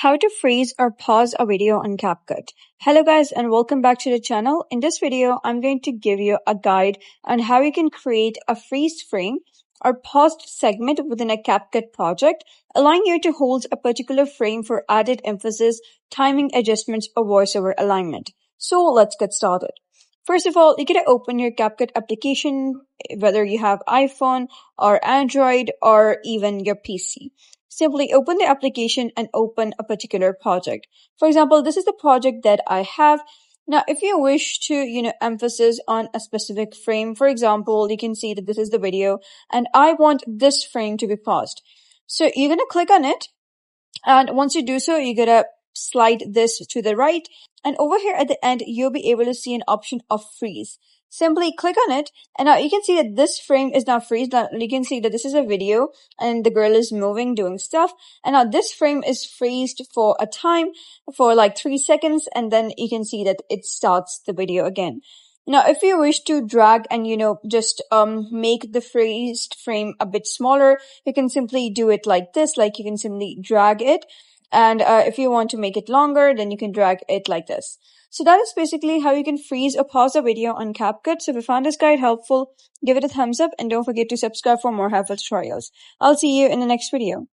How to freeze or pause a video on CapCut. Hello guys and welcome back to the channel. In this video, I'm going to give you a guide on how you can create a freeze frame or paused segment within a CapCut project, allowing you to hold a particular frame for added emphasis, timing adjustments, or voiceover alignment. So let's get started. First of all, you gotta open your CapCut application, whether you have iPhone or Android or even your PC. Simply open the application and open a particular project. For example, this is the project that I have. Now, if you wish to, emphasis on a specific frame, for example, you can see that this is the video and I want this frame to be paused. So you're going to click on it. And once you do so, you're going to slide this to the right. And over here at the end, you'll be able to see an option of freeze. Simply click on it, and now you can see that this frame is now freeze. Now you can see that this is a video and the girl is moving, doing stuff. And now this frame is freezed for a time for like 3 seconds, and then you can see that it starts the video again. Now, if you wish to drag and, just make the freezed frame a bit smaller, you can simply do it like this. Like you can simply drag it. And if you want to make it longer, then you can drag it like this. So that is basically how you can freeze or pause a video on CapCut. So if you found this guide helpful, give it a thumbs up and don't forget to subscribe for more helpful tutorials. I'll see you in the next video.